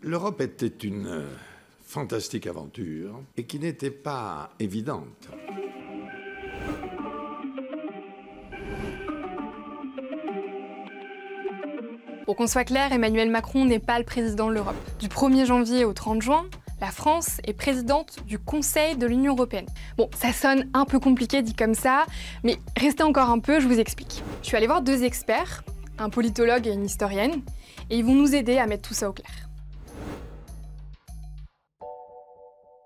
L'Europe était une fantastique aventure et qui n'était pas évidente. Pour qu'on soit clair, Emmanuel Macron n'est pas le président de l'Europe. Du 1er janvier au 30 juin, la France est présidente du Conseil de l'Union européenne. Bon, ça sonne un peu compliqué dit comme ça, mais restez encore un peu, je vous explique. Je suis allée voir 2 experts, un politologue et une historienne, et ils vont nous aider à mettre tout ça au clair.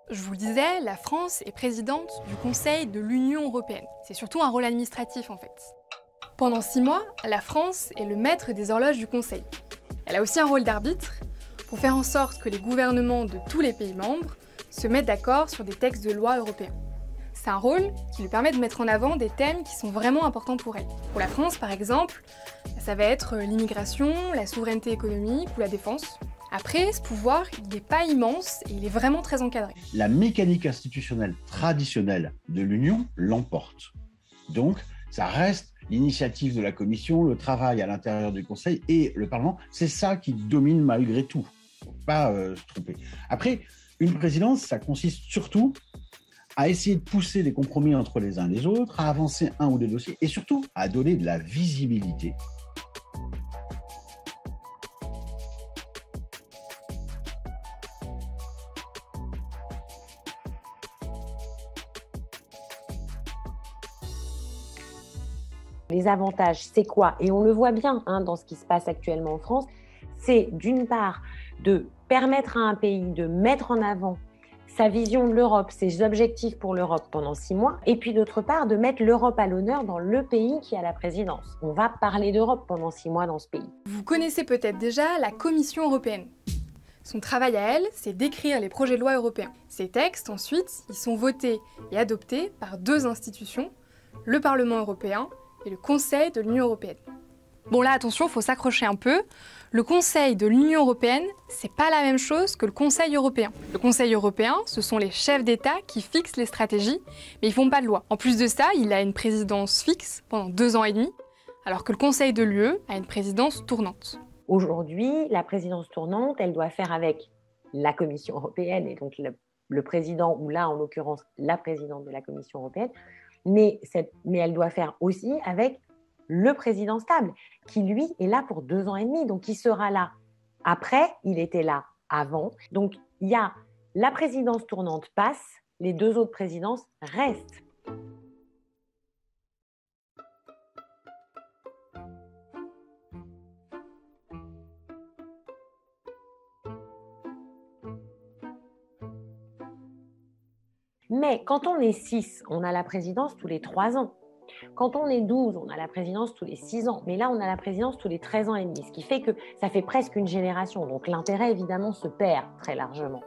Je vous le disais, la France est présidente du Conseil de l'Union européenne. C'est surtout un rôle administratif en fait. Pendant 6 mois, la France est le maître des horloges du Conseil. Elle a aussi un rôle d'arbitre pour faire en sorte que les gouvernements de tous les pays membres se mettent d'accord sur des textes de loi européens. C'est un rôle qui lui permet de mettre en avant des thèmes qui sont vraiment importants pour elle. Pour la France, par exemple, ça va être l'immigration, la souveraineté économique ou la défense. Après, ce pouvoir, il n'est pas immense et il est vraiment très encadré. La mécanique institutionnelle traditionnelle de l'Union l'emporte. Donc, ça reste l'initiative de la Commission, le travail à l'intérieur du Conseil et le Parlement. C'est ça qui domine malgré tout. Il ne faut pas se tromper. Après, une présidence, ça consiste surtout à essayer de pousser des compromis entre les uns et les autres, à avancer un ou deux dossiers et surtout à donner de la visibilité. Les avantages, c'est quoi? Et on le voit bien dans ce qui se passe actuellement en France, c'est d'une part de permettre à un pays de mettre en avant sa vision de l'Europe, ses objectifs pour l'Europe pendant 6 mois, et puis d'autre part de mettre l'Europe à l'honneur dans le pays qui a la présidence. On va parler d'Europe pendant 6 mois dans ce pays. Vous connaissez peut-être déjà la Commission européenne. Son travail à elle, c'est d'écrire les projets de loi européens. Ces textes, ensuite, ils sont votés et adoptés par 2 institutions, le Parlement européen et le Conseil de l'Union européenne. Bon là, attention, il faut s'accrocher un peu. Le Conseil de l'Union européenne, c'est pas la même chose que le Conseil européen. Le Conseil européen, ce sont les chefs d'État qui fixent les stratégies, mais ils font pas de loi. En plus de ça, il a une présidence fixe pendant 2 ans et demi, alors que le Conseil de l'UE a une présidence tournante. Aujourd'hui, la présidence tournante, elle doit faire avec la Commission européenne et donc le président, ou là en l'occurrence la présidente de la Commission européenne, mais elle doit faire aussi avec le président stable, qui lui est là pour 2 ans et demi, donc il sera là après, il était là avant. Donc il y a la présidence tournante passe, les 2 autres présidences restent. Mais quand on est 6, on a la présidence tous les 3 ans. Quand on est 12, on a la présidence tous les 6 ans. Mais là, on a la présidence tous les 13 ans et demi, ce qui fait que ça fait presque une génération. Donc l'intérêt, évidemment, se perd très largement.